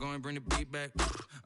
go and bring the beat back.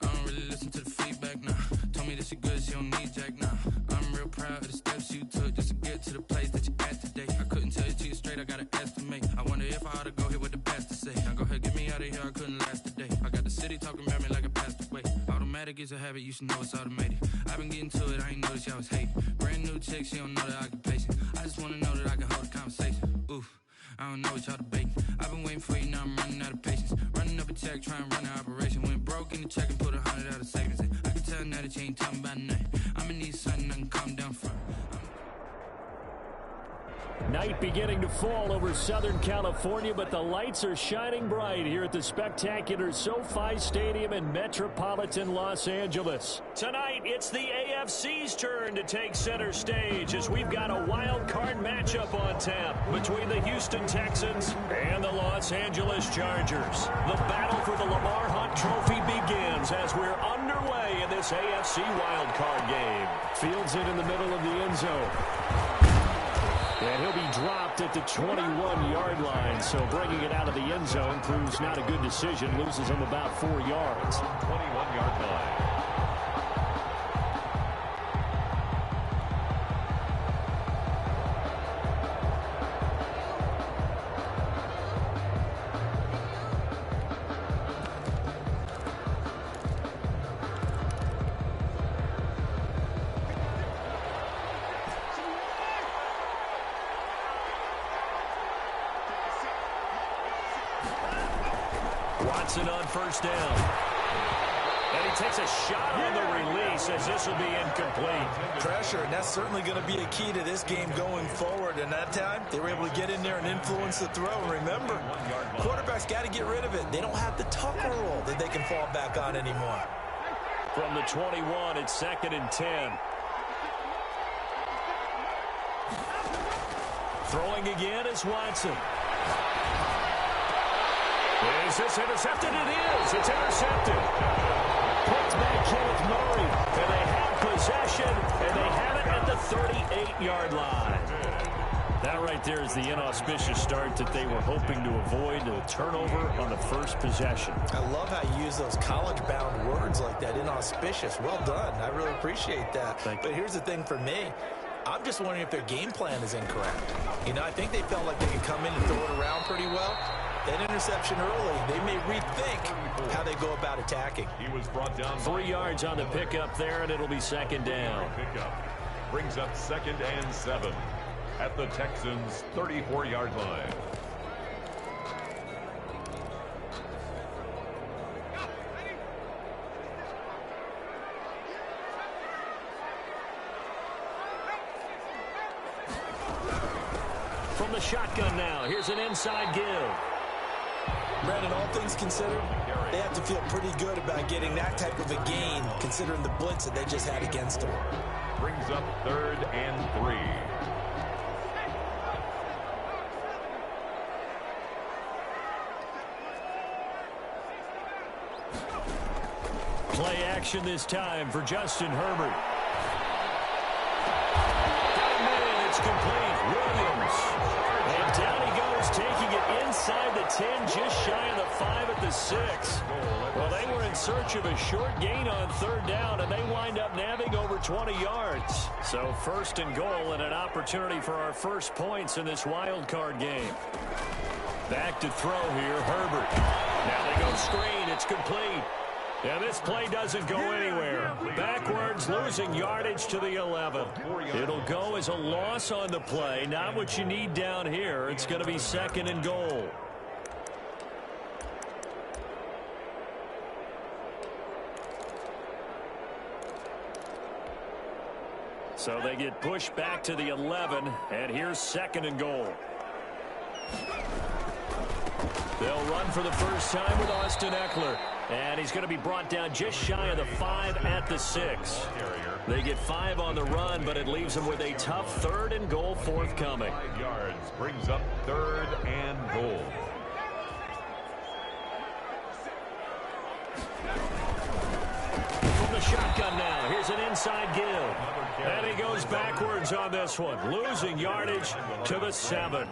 I don't really listen to the feedback, nah. Told me that she good, she don't need jack, nah. I'm real proud of the steps you took just to get to the place that you at today. I couldn't tell you to you straight, I gotta estimate. I wonder if I ought to go here with the best to say. Now go ahead, get me out of here, I couldn't last today. I got the city talking about me like a passed away. Automatic is a habit, you should know it's automated. I've been getting to it, I ain't noticed y'all was hating. Brand new chick, she don't know the occupation. I just wanna know that I can hold a conversation. Oof, I don't know what y'all debating. I've been waiting for you, now I'm running out of patience. Running up a check, trying to run an operation. Went broke in the check and put 100 out of savings. I can tell now that you ain't talking about nothing. I'ma need something I can calm down from. Night beginning to fall over Southern California, but the lights are shining bright here at the spectacular SoFi Stadium in metropolitan Los Angeles. Tonight, it's the AFC's turn to take center stage as we've got a wild card matchup on tap between the Houston Texans and the Los Angeles Chargers. The battle for the Lamar Hunt Trophy begins as we're underway in this AFC wild card game. Fields it in the middle of the end zone. And he'll be dropped at the 21-yard line, so bringing it out of the end zone proves not a good decision. Loses him about 4 yards. 21-yard line. Watson on first down. And he takes a shot on the release as this will be incomplete. Pressure, and that's certainly going to be a key to this game going forward. And that time, they were able to get in there and influence the throw. And remember, quarterbacks got to get rid of it. They don't have the Tucker roll that they can fall back on anymore. From the 21, it's 2nd and 10. Throwing again is Watson. Is this intercepted? It is. It's intercepted. Picked by Kenneth Murray. And they have possession, and they have it at the 38-yard line. That right there is the inauspicious start that they were hoping to avoid, a turnover on the first possession. I love how you use those college-bound words like that, inauspicious. Well done. I really appreciate that. But here's the thing for me. I'm just wondering if their game plan is incorrect. You know, I think they felt like they could come in and throw it around pretty well. That interception early, they may rethink how they go about attacking. He was brought down 3 yards on the pickup there, and it'll be 2nd down. Pickup brings up 2nd and 7 at the Texans' 34-yard line. From the shotgun now, here's an inside give. Brandon, all things considered, they have to feel pretty good about getting that type of a gain, considering the blitz that they just had against them. Brings up 3rd and 3. Play action this time for Justin Herbert. It's complete. Williams. And down he goes, taking it inside the 10, just shy of the 5 at the 6. Well, they were in search of a short gain on 3rd down, and they wind up nabbing over 20 yards. So 1st and goal, and an opportunity for our first points in this wild card game. Back to throw here, Herbert. Now they go screen. It's complete. And this play doesn't go anywhere. Backwards, losing yardage to the 11. It'll go as a loss on the play. Not what you need down here. It's going to be 2nd and goal. So they get pushed back to the 11. And here's 2nd and goal. They'll run for the first time with Austin Eckler. And he's going to be brought down just shy of the 5 at the 6. They get 5 on the run, but it leaves them with a tough 3rd and goal forthcoming. 5 yards brings up 3rd and goal. From the shotgun now, here's an inside give. And he goes backwards on this one, losing yardage to the 7.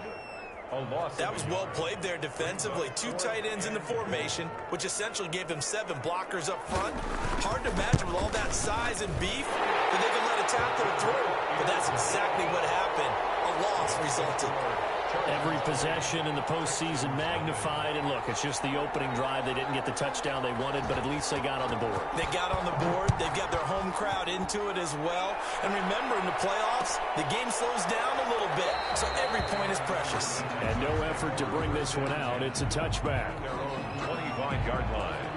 That was well played there defensively. 2 tight ends in the formation, which essentially gave them 7 blockers up front. Hard to imagine with all that size and beef that they could let a tackler through. But that's exactly what happened. A loss resulted. Every possession in the postseason magnified, and look, it's just the opening drive. They didn't get the touchdown they wanted, but at least they got on the board. They got on the board. They've got their home crowd into it as well. And remember, in the playoffs, the game slows down a little bit, so every point is precious. And no effort to bring this one out. It's a touchback. Their own 25-yard line.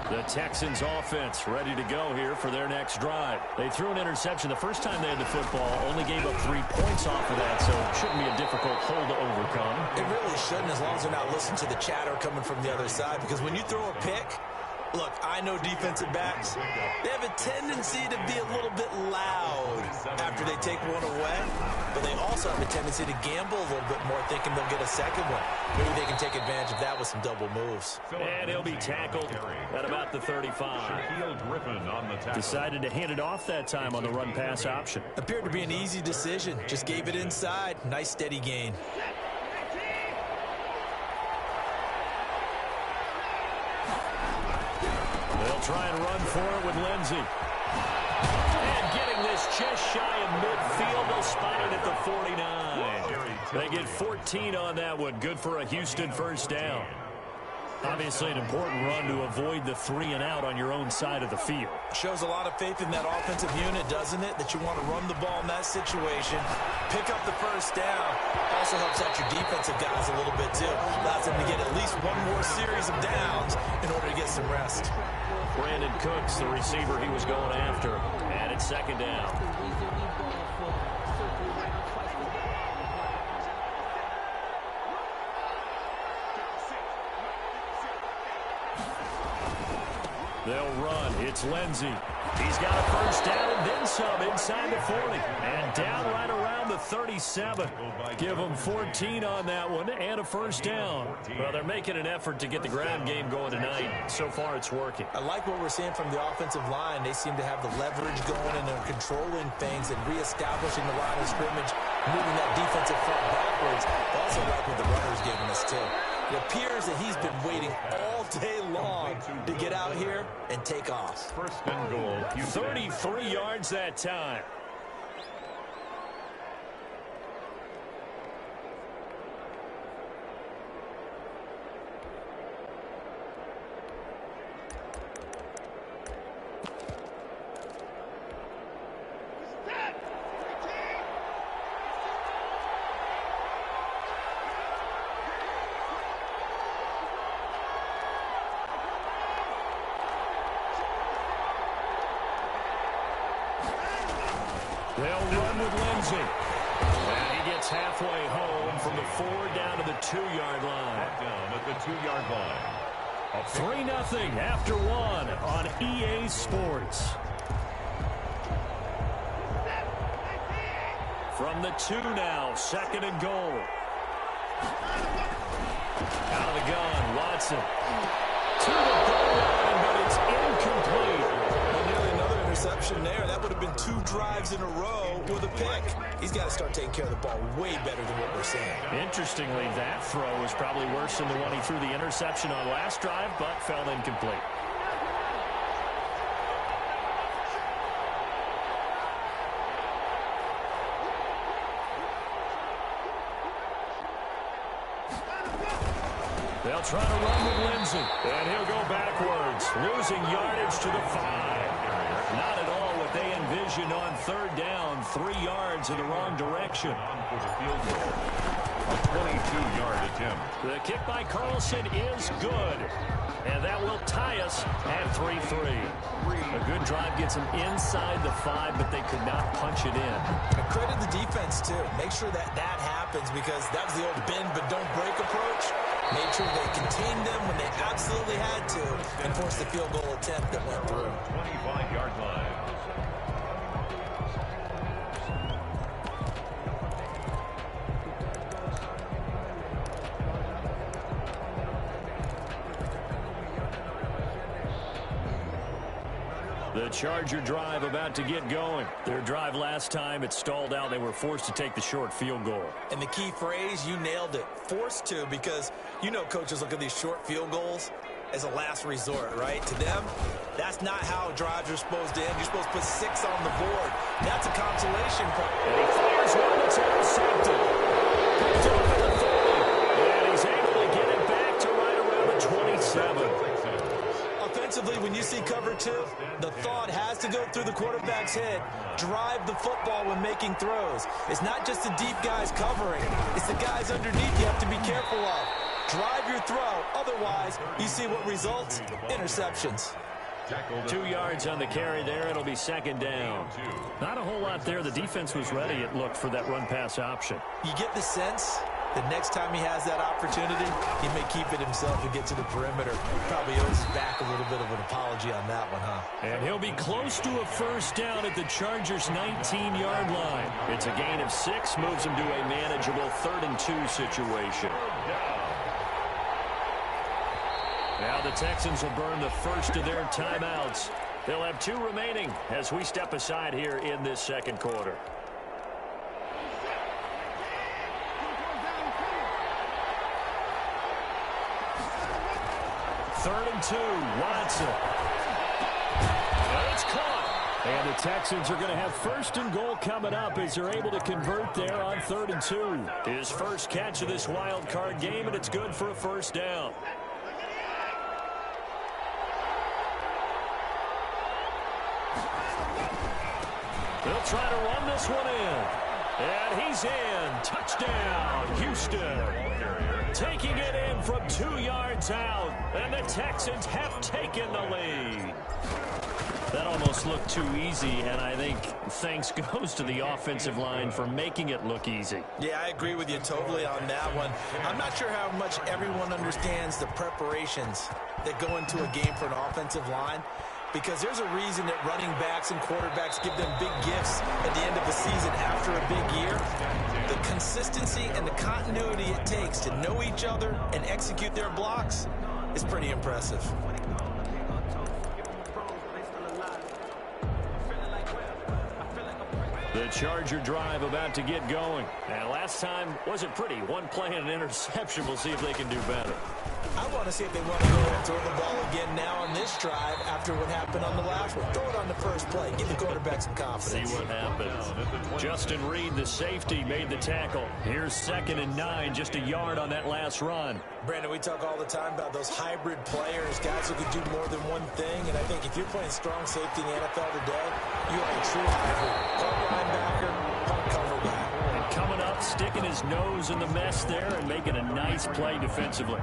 The Texans offense ready to go here for their next drive. They threw an interception the first time they had the football, only gave up 3 points off of that, so it shouldn't be a difficult hole to overcome. It really shouldn't, as long as they're not listening to the chatter coming from the other side, because when you throw a pick, look, I know defensive backs, they have a tendency to be a little bit loud after they take one away, but they also have a tendency to gamble a little bit more, thinking they'll get a second one. Maybe they can take advantage of that with some double moves. And he'll be tackled at about the 35. Decided to hand it off that time on the run-pass option. Appeared to be an easy decision. Just gave it inside. Nice steady gain. They'll try and run for it with Lindsey. And getting this just shy of midfield, they'll spot it at the 49. They get 14 on that one. Good for a Houston first down. Obviously an important run to avoid the 3 and out on your own side of the field. Shows a lot of faith in that offensive unit, doesn't it? That you want to run the ball in that situation. Pick up the first down. Also helps out your defensive guys a little bit too. Allows them to get at least one more series of downs in order to get some rest. Brandon Cooks, the receiver he was going after. And it's second down. They'll run. It's Lindsey. He's got a first down and then some inside the 40. And down right around the 37. Give them 14 on that one and a first down. Well, they're making an effort to get the ground game going tonight. So far, it's working. I like what we're seeing from the offensive line. They seem to have the leverage going and they're controlling things and reestablishing the line of scrimmage, moving that defensive front backwards. I also like what the runner's giving us, too. It appears that he's been waiting all day long to get out here and take off. First and goal. 33 yards that time. They'll run with Lindsey. And he gets halfway home from the 4 down to the 2-yard line. Down at the 2-yard line. 3-0 after 1 on EA Sports. From the 2 now, second and goal. Out of the gun, Watson. To the goal line, but it's incomplete. Nearly another interception there. That would have been 2 drives in a row with a pick. He's got to start taking care of the ball way better than what we're seeing. Interestingly, that throw is probably worse than the one he threw the interception on last drive, but fell incomplete. They'll try to run with Lindsey, and he'll go backwards, losing yardage to the 5. Not at all what they envisioned on 3rd down, 3 yards in the wrong direction. For the field goal. A 22-yard attempt. The kick by Carlson is good, and that will tie us at 3-3. A good drive gets them inside the 5, but they could not punch it in. I credit the defense, too. Make sure that happens, because that was the old bend but don't break approach. Made sure they contained them when they absolutely had to and forced the field goal attempt that went through. 25-yard line. The Charger drive about to get going. Their drive last time, it stalled out. They were forced to take the short field goal. And the key phrase, you nailed it, forced to, because you know coaches look at these short field goals as a last resort, right? To them, that's not how drives are supposed to end. You're supposed to put 6 on the board. That's a consolation prize. And he fires one that's intercepted. Picked up at the 30. And he's able to get it back to right around the 27. Offensively, when you see cover 2, the thought has to go through the quarterback's head. Drive the football when making throws. It's not just the deep guys covering. It's the guys underneath you have to be careful of. Drive your throw. Otherwise, you see what results? Interceptions. 2 yards on the carry there. It'll be second down. Not a whole lot there. The defense was ready, it looked, for that run-pass option. You get the sense that next time he has that opportunity, he may keep it himself and get to the perimeter. Probably owes his back a little bit of an apology on that one, huh? And he'll be close to a first down at the Chargers' 19-yard line. It's a gain of 6, moves him to a manageable 3rd and 2 situation. Now the Texans will burn the first of their timeouts. They'll have 2 remaining as we step aside here in this second quarter. Third and 2, Watson. And it's caught. And the Texans are going to have 1st and goal coming up as they're able to convert there on 3rd and 2. His first catch of this wild card game, and it's good for a first down. They'll try to run this one in. And he's in. Touchdown, Houston. Taking it in from 2 yards out. And the Texans have taken the lead. That almost looked too easy, and I think thanks goes to the offensive line for making it look easy. Yeah, I agree with you totally on that one. I'm not sure how much everyone understands the preparations that go into a game for an offensive line, because there's a reason that running backs and quarterbacks give them big gifts at the end of the season after a big year. The consistency and the continuity it takes to know each other and execute their blocks is pretty impressive. The Charger drive about to get going. And last time wasn't pretty. One play and an interception. We'll see if they can do better. I want to see if they want to go and throw the ball again now on this drive after what happened on the last one. Throw it on the first play. Give the quarterback some confidence. See what happens. Justin Reed, the safety, made the tackle. Here's 2nd and 9, just a yard on that last run. Brandon, we talk all the time about those hybrid players, guys who can do more than one thing. And I think if you're playing strong safety in the NFL today, you are a true hybrid. Punt linebacker, punt cover guy. And coming up, sticking his nose in the mess there and making a nice play defensively.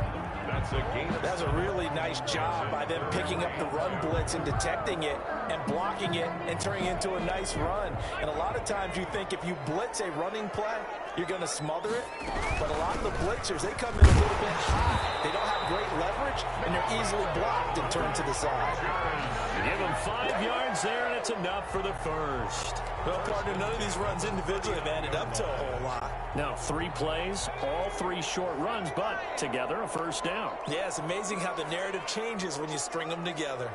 That's a really nice job by them picking up the run blitz and detecting it and blocking it and turning it into a nice run. And a lot of times you think if you blitz a running play, you're going to smother it. But a lot of the blitzers, they come in a little bit high. They don't have great leverage, and they're easily blocked and turned to the side. Give him 5 yards there, and it's enough for the first. Well, partner, none of these runs individually have added up to a whole lot. Now, 3 plays, all 3 short runs, but together a first down. Yeah, it's amazing how the narrative changes when you string them together.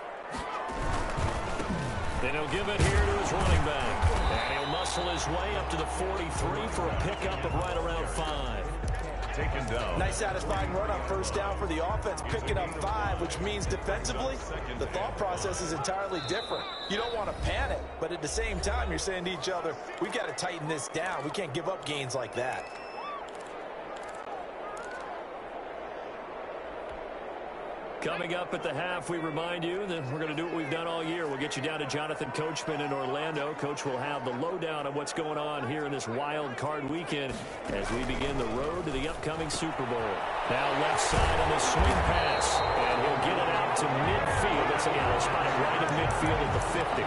Then he'll give it here to his running back. And he'll muscle his way up to the 43 for a pickup of right around 5. Taken down. Nice satisfying run on first down for the offense, picking up 5, which means defensively, the thought process is entirely different. You don't want to panic, but at the same time, you're saying to each other, we've got to tighten this down. We can't give up gains like that. Coming up at the half, we remind you that we're going to do what we've done all year. We'll get you down to Jonathan Coachman in Orlando. Coach will have the lowdown on what's going on here in this wild card weekend as we begin the road to the upcoming Super Bowl. Now left side on the swing pass, and he'll get it out to midfield. It's a spot right at midfield at the 50.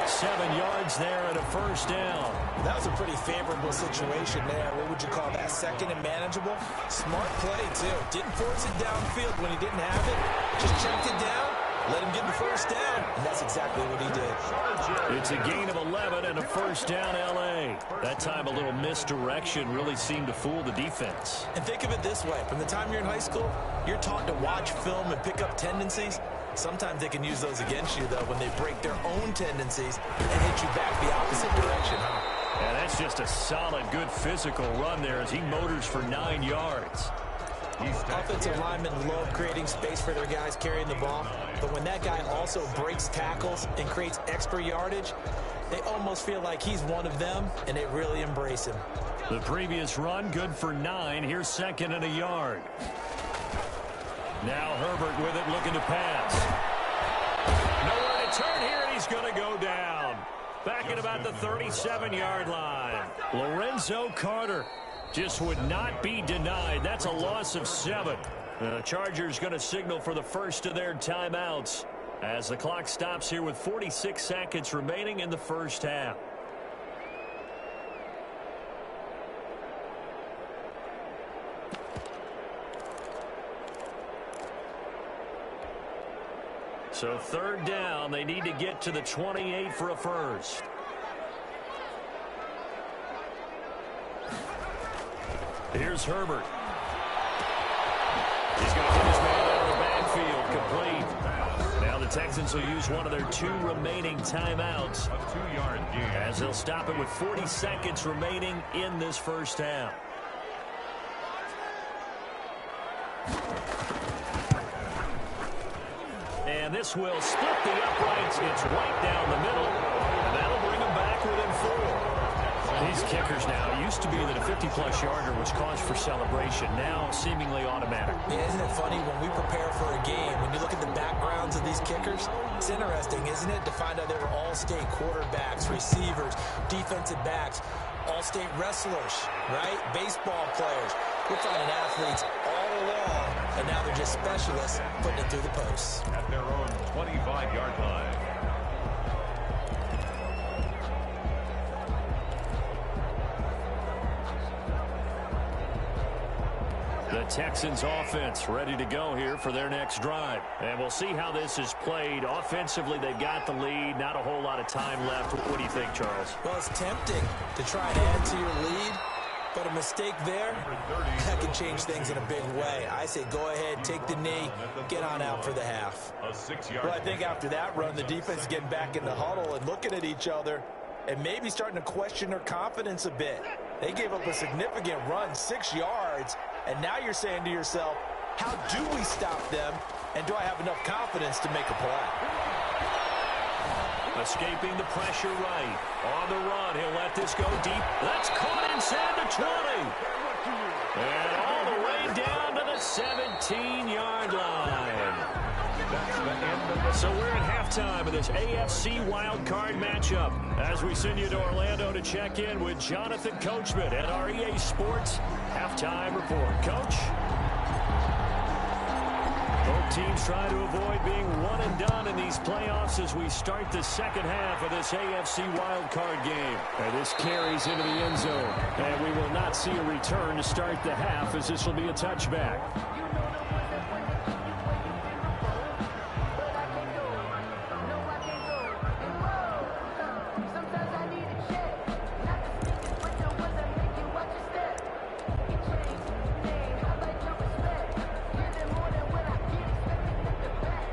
7 yards there and a first down. That was a pretty favorable situation there. What would you call that? 2nd and manageable? Smart play, too. Didn't force it downfield when he didn't have it. Just checked it down, let him get the first down, and that's exactly what he did. It's a gain of 11 and a first down, L.A. That time a little misdirection really seemed to fool the defense. And think of it this way. From the time you're in high school, you're taught to watch film and pick up tendencies. Sometimes they can use those against you, though, when they break their own tendencies and hit you back the opposite direction, huh? And that's just a solid, good physical run there as he motors for 9 yards. Offensive linemen love creating space for their guys carrying the ball, but when that guy also breaks tackles and creates extra yardage, they almost feel like he's one of them, and they really embrace him. The previous run, good for 9. Here's 2nd and a yard. Now Herbert with it, looking to pass. Nowhere to turn here, and he's going to go down. Back at about the 37-yard line. Lorenzo Carter just would not be denied. That's a loss of 7. The Chargers going to signal for the first of their timeouts as the clock stops here with 46 seconds remaining in the first half. So 3rd down, they need to get to the 28 for a first. Here's Herbert. He's going to get his man out of the backfield, complete. Now the Texans will use one of their 2 remaining timeouts. A 2-yard gain. As they'll stop it with 40 seconds remaining in this first half. And this will split the uprights. It's right down the middle. And that'll bring them back within 4. These kickers now, it used to be that a 50-plus yarder was cause for celebration. Now seemingly automatic. Yeah, isn't it funny when we prepare for a game, when you look at the backgrounds of these kickers, it's interesting, isn't it, to find out they were all-state quarterbacks, receivers, defensive backs, all-state wrestlers, right? Baseball players. We're finding athletes all along, and now they're just specialists putting it through the posts. At their own 25-yard line. The Texans offense ready to go here for their next drive. And we'll see how this is played. Offensively, they've got the lead. Not a whole lot of time left. What do you think, Charles? Well, it's tempting to try and add to your lead, but a mistake there, that can change things in a big way. I say go ahead, take the knee, get on out for the half. A 6-yard. Well, I think after that run, the defense is getting back in the huddle and looking at each other and maybe starting to question their confidence a bit. They gave up a significant run, 6 yards, and now you're saying to yourself, how do we stop them, and do I have enough confidence to make a play? Escaping the pressure right. On the run, he'll let this go deep. That's caught inside the 20. And all the way down to the 17-yard line. So we're at halftime of this AFC wildcard matchup as we send you to Orlando to check in with Jonathan Coachman at our EA Sports Halftime Report. Coach? Both teams try to avoid being one and done in these playoffs as we start the second half of this AFC wildcard game. And this carries into the end zone. And we will not see a return to start the half as this will be a touchback.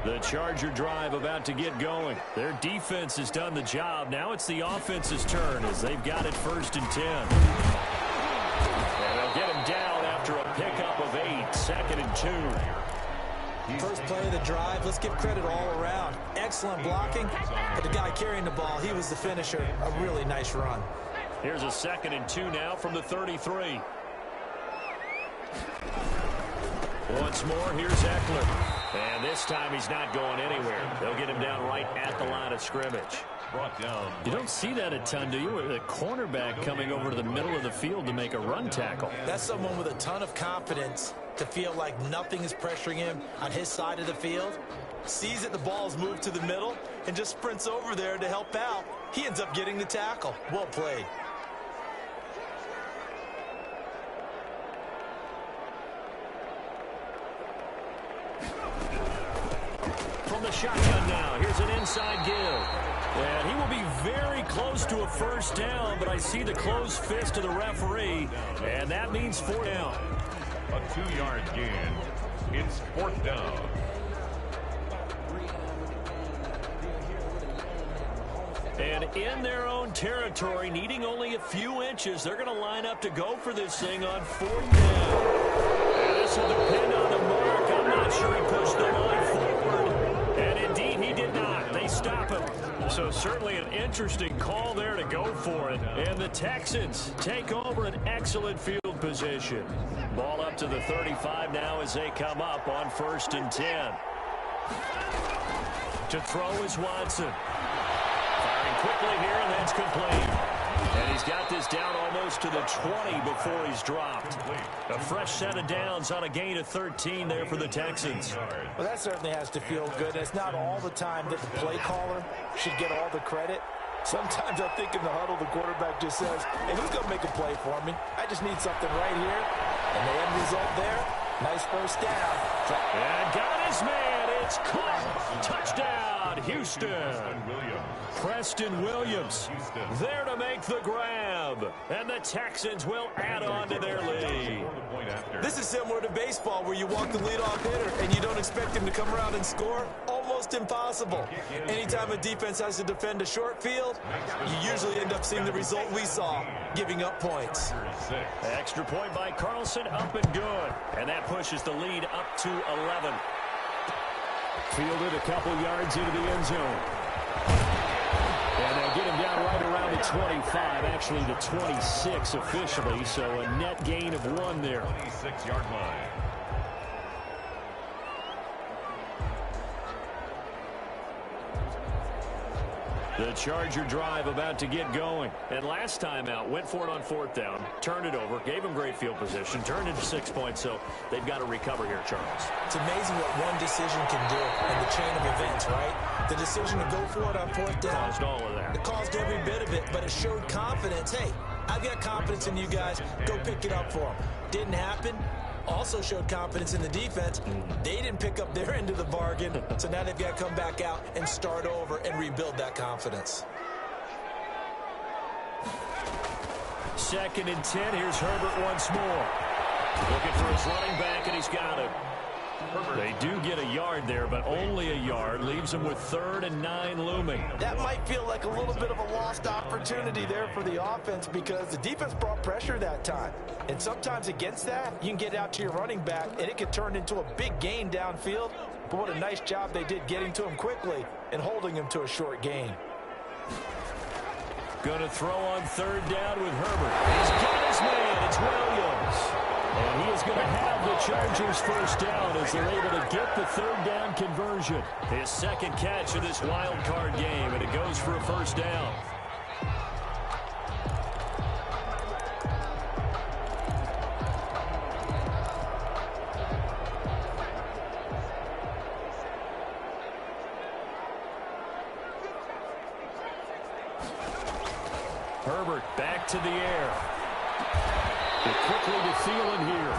The Charger drive about to get going. Their defense has done the job. Now it's the offense's turn as they've got it 1st and 10. And they'll get him down after a pickup of 8, 2nd and 2. First play of the drive, let's give credit all around. Excellent blocking, but the guy carrying the ball, he was the finisher. A really nice run. Here's a 2nd and 2 now from the 33. Once more, here's Eckler. And this time he's not going anywhere. They'll get him down right at the line of scrimmage. Brought down. You don't see that a ton, do you? A cornerback coming over to the middle of the field to make a run tackle. That's someone with a ton of confidence to feel like nothing is pressuring him on his side of the field. Sees that the ball's moved to the middle and just sprints over there to help out. He ends up getting the tackle. Well played. From the shotgun now, here's an inside give. And he will be very close to a first down, but I see the closed fist of the referee, and that means 4 down. A 2-yard gain. It's 4th down. And in their own territory, needing only a few inches, they're going to line up to go for this thing on 4th down. And this will depend on the mark. I'm not sure he pushed the line forward. And indeed, he did not. They stop him. So certainly an interesting call there to go for it. And the Texans take over an excellent field position. Ball up to the 35 now as they come up on 1st and 10. To throw is Watson. Firing quickly here, and that's complete. And he's got this down almost to the 20 before he's dropped. A fresh set of downs on a gain of 13 there for the Texans. Well, that certainly has to feel good. And it's not all the time that the play caller should get all the credit. Sometimes I think in the huddle, the quarterback just says, hey, who's going to make a play for me? I just need something right here. And the end result there, nice first down. And got his man. It's caught. Touchdown, Houston. Preston Williams there to make the grab. And the Texans will add on to their lead. This is similar to baseball where you walk the leadoff hitter and you don't expect him to come around and score. Almost impossible. Anytime a defense has to defend a short field, you usually end up seeing the result we saw, giving up points. Extra point by Carlson, up and good. And that pushes the lead up to 11. Fielded a couple yards into the end zone. And they'll get him down right around the 25, actually the 26 officially, so a net gain of 1 there. 26-yard line. The Charger drive about to get going. And last time out, went for it on 4th down, turned it over, gave them great field position, turned into 6 points, so they've got to recover here, Charles. It's amazing what one decision can do in the chain of events, right? The decision to go for it on 4th down. Caused all of that. It caused every bit of it, but it showed confidence. Hey, I've got confidence in you guys. Go pick it up for them. Didn't happen. Also showed confidence in the defense. They didn't pick up their end of the bargain, so now they've got to come back out and start over and rebuild that confidence. 2nd and 10. Here's Herbert once more. Looking for his running back, and he's got it. They do get a yard there, but only a yard. Leaves them with 3rd and 9 looming. That might feel like a little bit of a lost opportunity there for the offense because the defense brought pressure that time. And sometimes against that, you can get out to your running back, and it could turn into a big gain downfield. But what a nice job they did getting to him quickly and holding him to a short gain. Going to throw on 3rd down with Herbert. He's got his man. It's Williams. And he is going to have the Chargers first down as they're able to get the 3rd down conversion. His 2nd catch of this wild card game, and it goes for a first down. Herbert back to the air. Quickly to Thielen here.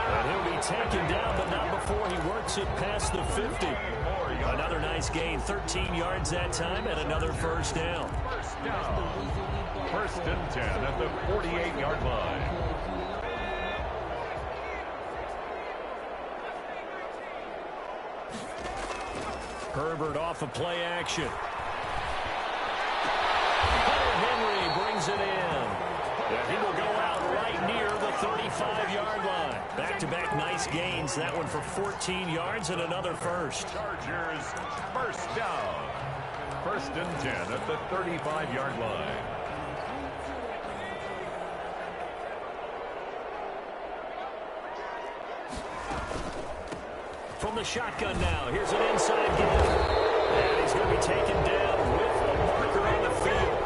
And he'll be taken down, but not before he works it past the 50. Another nice gain, 13 yards that time, and another first down. First down. 1st and 10 at the 48-yard line. Herbert off of play action. Henry brings it in. And he will go out right near the 35-yard line. Back-to-back nice gains. That one for 14 yards and another first. Chargers first down. 1st and 10 at the 35-yard line. From the shotgun now, here's an inside give. And he's going to be taken down with a marker on the field.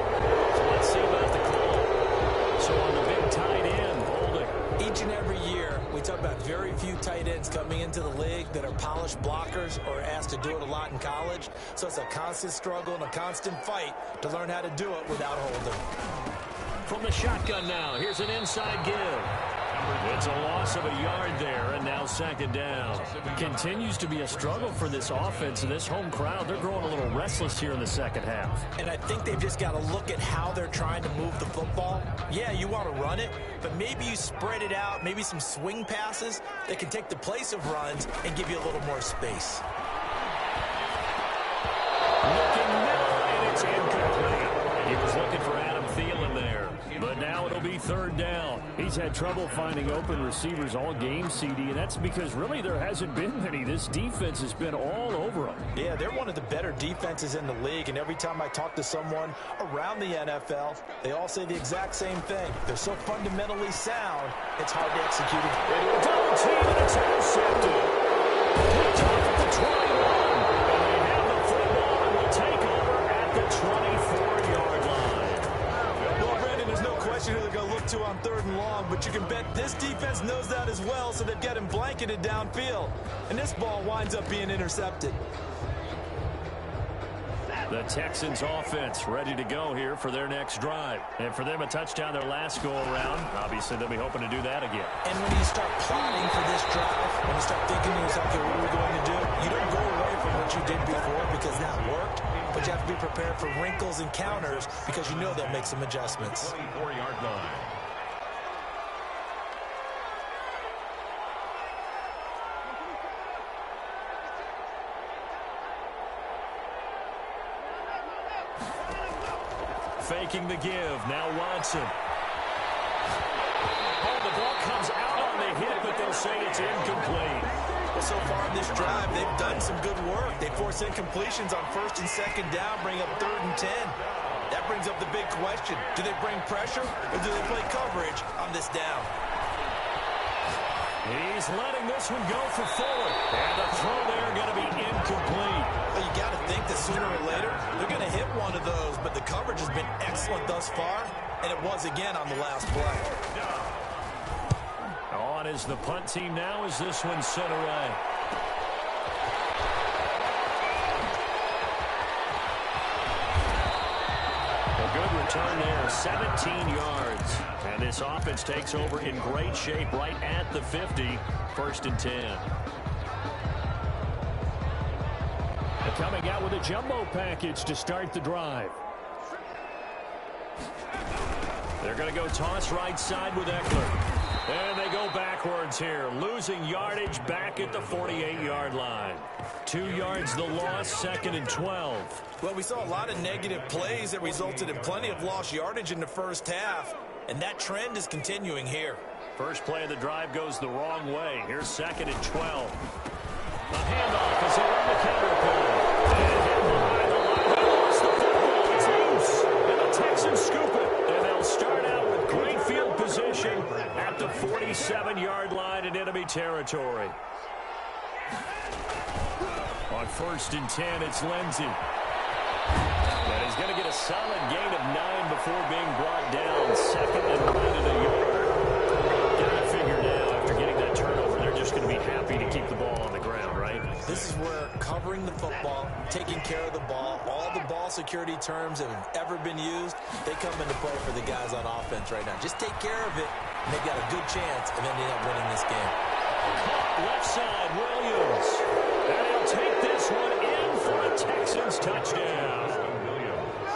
So let's see about the call. So on the big tight end, holding. Each and every year, we talk about very few tight ends coming into the league that are polished blockers or asked to do it a lot in college. So it's a constant struggle and a constant fight to learn how to do it without holding. From the shotgun now, here's an inside give. It's a loss of a yard there, and now 2nd down. Continues to be a struggle for this offense and this home crowd. They're growing a little restless here in the second half. And I think they've just got to look at how they're trying to move the football. Yeah, you want to run it, but maybe you spread it out, maybe some swing passes that can take the place of runs and give you a little more space. Looking middle, and it's incomplete. third down. He's had trouble finding open receivers all game, CD, and that's because really there hasn't been many. This defense has been all over them. Yeah, they're one of the better defenses in the league, and every time I talk to someone around the NFL, they all say the exact same thing. They're so fundamentally sound, it's hard to execute. Double team, and it's intercepted. Picked off at the 21. And they have the football and will take over at the 24-yard line. Well, Brandon, there's no question who they're going to look to on 3rd and long, but you can bet this defense knows that as well, so they've got him blanketed downfield. And this ball winds up being intercepted. The Texans offense ready to go here for their next drive. And for them, a touchdown their last go-around. Obviously, they'll be hoping to do that again. And when you start plotting for this drive, when you start thinking to yourself, okay, what are we going to do? You don't go away from what you did before because that worked, but you have to be prepared for wrinkles and counters because you know they'll make some adjustments. 24-yard line. Faking the give. Now Watson. Oh, the ball comes out on the hit, but they'll say it's incomplete. Well, so far in this drive, they've done some good work. They force incompletions on 1st and 2nd down, bring up 3rd and 10. That brings up the big question. Do they bring pressure or do they play coverage on this down? He's letting this one go for Fuller. And the throw there going to be incomplete. Well, you got to think that sooner or later, they're going to hit one of those, but the coverage has been excellent thus far, and it was again on the last play. On is the punt team now as this one sent away. A good return there, 17 yards. And this offense takes over in great shape right at the 50, 1st and 10. Coming out with a jumbo package to start the drive. They're going to go toss right side with Eckler. And they go backwards here, losing yardage back at the 48-yard line. 2 yards the loss, 2nd and 12. Well, we saw a lot of negative plays that resulted in plenty of lost yardage in the first half, and that trend is continuing here. First play of the drive goes the wrong way. Here's 2nd and 12. A handoff as they run the counter play. And hit behind the line. He lost the football. It's loose. And the Texans scoop it. And they'll start out with great field position at the 47-yard line in enemy territory. On 1st and 10, it's Lindsey. And he's going to get a solid gain of 9 before being brought down. 2nd and 9 at a yard. Gotta figure now, after getting that turnover, they're just going to be happy to keep the ball on the ground, right? This is where covering the football, taking care of the ball, all the ball security terms that have ever been used, they come into play for the guys on offense right now. Just take care of it, and they've got a good chance of ending up winning this game. Left side, Williams. And he'll take this one in for a Texans touchdown.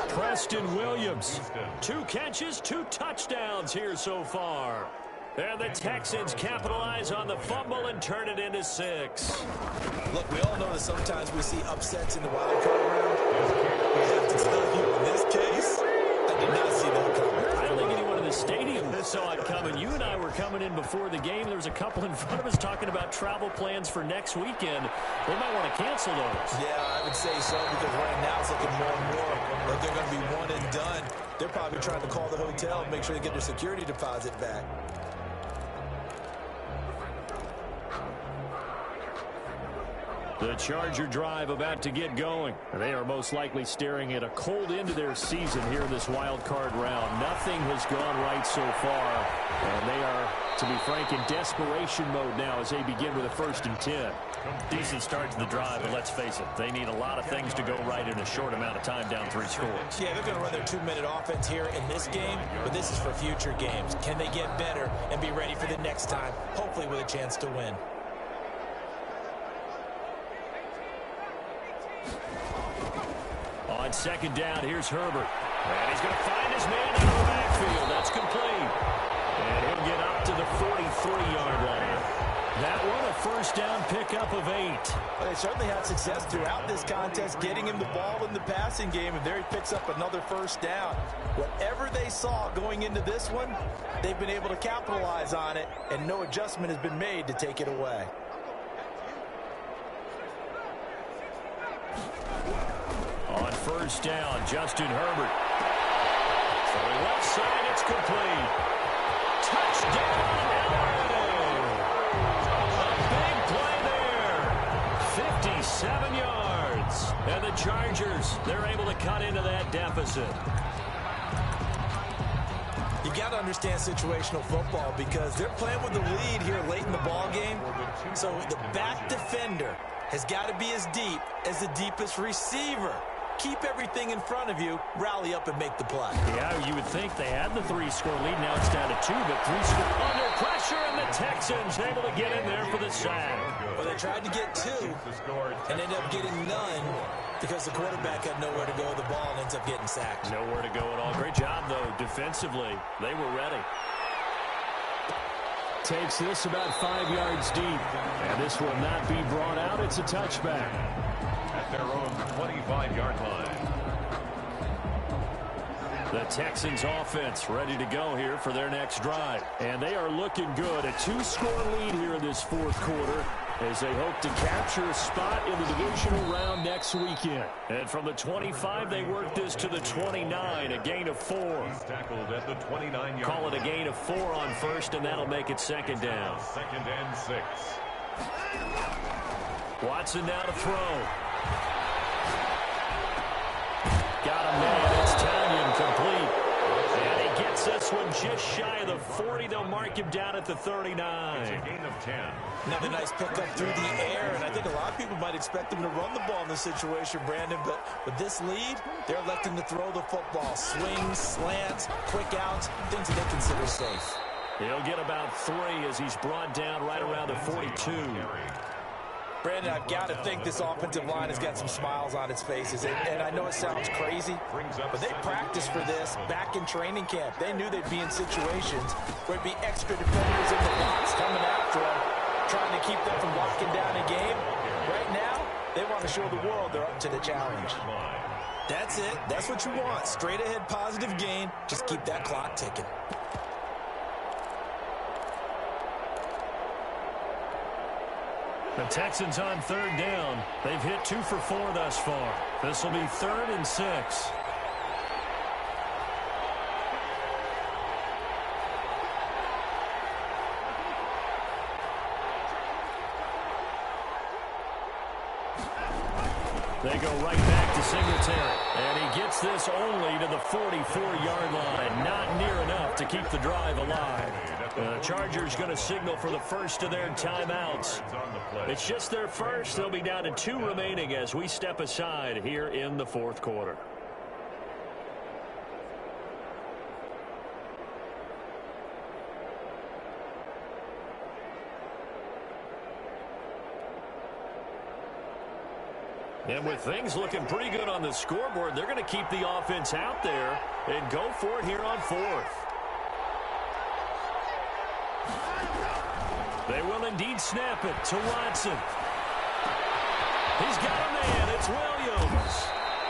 Preston Williams. 2 catches, 2 touchdowns here so far. And the Texans capitalize on the fumble and turn it into 6. Look, we all know that sometimes we see upsets in the wild card round. We have to tell you, in this case, I did not see that coming. I don't think anyone in the stadium saw it coming. You and I were coming in before the game. There was a couple in front of us talking about travel plans for next weekend. They might want to cancel those. Yeah, I would say so, because right now it's looking more and more like they're going to be one and done. They're probably trying to call the hotel and make sure they get their security deposit back. The Charger drive about to get going. They are most likely staring at a cold end to their season here in this wild card round. Nothing has gone right so far. And they are, to be frank, in desperation mode now as they begin with a 1st and 10. Decent start to the drive, but let's face it, they need a lot of things to go right in a short amount of time down 3 scores. Yeah, they're going to run their 2-minute offense here in this game, but this is for future games. Can they get better and be ready for the next time, hopefully with a chance to win? On 2nd down, here's Herbert. And he's going to find his man out of the backfield. That's complete. And he'll get up to the 43-yard line. That one a first down pickup of 8. Well, they certainly had success throughout this contest getting him the ball in the passing game, and there he picks up another first down. Whatever they saw going into this one, they've been able to capitalize on it, and no adjustment has been made to take it away. On first down, Justin Herbert. To the left side, it's complete. Touchdown, big play there. 57 yards. And the Chargers, they're able to cut into that deficit. You got to understand situational football because they're playing with the lead here late in the ball game. So the back defender has got to be as deep as the deepest receiver. Keep everything in front of you, rally up and make the play. Yeah, you would think they had the 3-score lead. Now it's down to 2, but 3-score under pressure, and the Texans able to get in there for the sack. Well, they tried to get 2 and ended up getting none because the quarterback had nowhere to go with the ball and ends up getting sacked. Nowhere to go at all. Great job, though, defensively. They were ready. Takes this about 5 yards deep. And this will not be brought out. It's a touchback. At their own 25-yard line. The Texans offense ready to go here for their next drive. And they are looking good. A 2-score lead here in this fourth quarter as they hope to capture a spot in the divisional round next weekend. And from the 25, they work this to the 29, a gain of 4. He's tackled at the 29-yard line. Call it a gain of 4 on first, and that'll make it second down. Second and 6. Watson now to throw. Got him there. It's Tanyan complete. And he gets this one just shy of the 40. They'll mark him down at the 39. It's a gain of 10. Another nice pickup through the air, and I think a lot of people might expect them to run the ball in this situation, Brandon, but with this lead, they're electing to throw the football. Swings, slants, quick outs, things that they consider safe. He'll get about 3 as he's brought down right around the 42. Brandon, I've got to think this offensive line has got some smiles on its faces. And I know it sounds crazy, but they practiced for this back in training camp. They knew they'd be in situations where it'd be extra defenders in the box coming after them, trying to keep them from locking down a game. Right now, they want to show the world they're up to the challenge. That's it. That's what you want. Straight ahead positive gain. Just keep that clock ticking. The Texans on third down. They've hit 2 for 4 thus far. This will be 3rd and 6. They go right back to Singletary. And he gets this only to the 44-yard line. Not near enough to keep the drive alive. The Chargers going to signal for the first of their timeouts. It's just their first. They'll be down to 2 remaining as we step aside here in the fourth quarter. And with things looking pretty good on the scoreboard, they're going to keep the offense out there and go for it here on 4th. They will indeed snap it to Watson. He's got a man. It's Williams.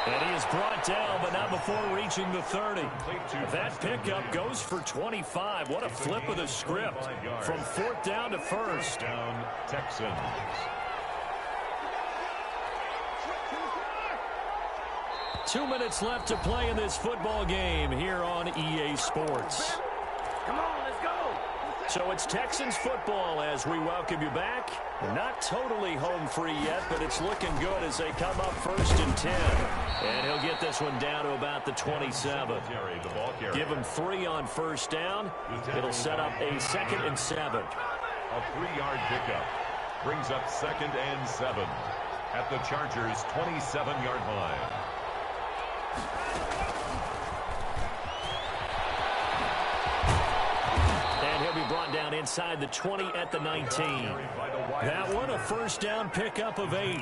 And he is brought down, but not before reaching the 30. That pickup goes for 25. What a flip of the script from 4th down to 1st. Down Texans. Two minutes left to play in this football game here on EA Sports. Come on, let's go. So it's Texans football as we welcome you back. Not totally home free yet, but it's looking good as they come up 1st and 10. And he'll get this one down to about the 27. Give him 3 on 1st down. It'll set up a 2nd and 7. A 3-yard pickup brings up 2nd and 7 at the Chargers' 27-yard line. brought down inside the 20 at the 19. That one, a first down pickup of 8.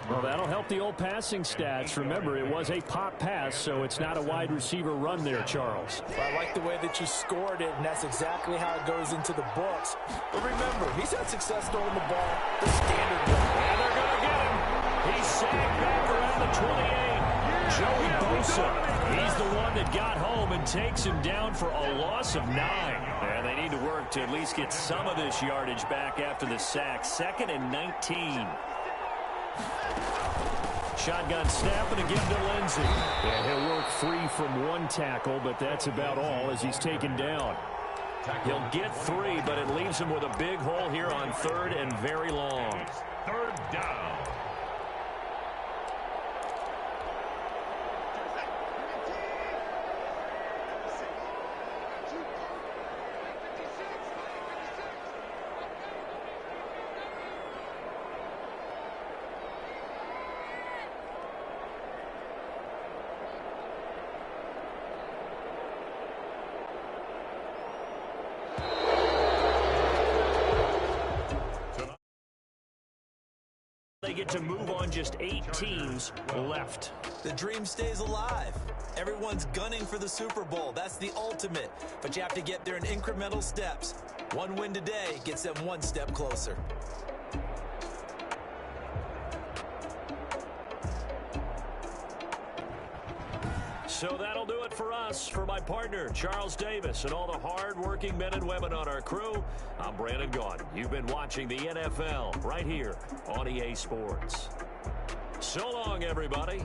Well, that'll help the old passing stats. Remember, it was a pop pass, so it's not a wide receiver run there, Charles. Well, I like the way that you scored it, and that's exactly how it goes into the books. But remember, he's had success throwing the ball the standard way. And they're going to get him. He's sagged back around the 28. Joey Bosa, he's the one that got home and takes him down for a loss of 9. And they need to work to at least get some of this yardage back after the sack. 2nd and 19. Shotgun snap and a give to Lindsey. And he'll work free from one tackle, but that's about all as he's taken down. He'll get 3, but it leaves him with a big hole here on 3rd and very long. 3rd down. They get to move on, just 8 teams left. The dream stays alive. Everyone's gunning for the Super Bowl. That's the ultimate. But you have to get there in incremental steps. One win today gets them one step closer. So that'll do it for us. For my partner, Charles Davis, and all the hard-working men and women on our crew, I'm Brandon Gaudin. You've been watching the NFL right here on EA Sports. So long, everybody.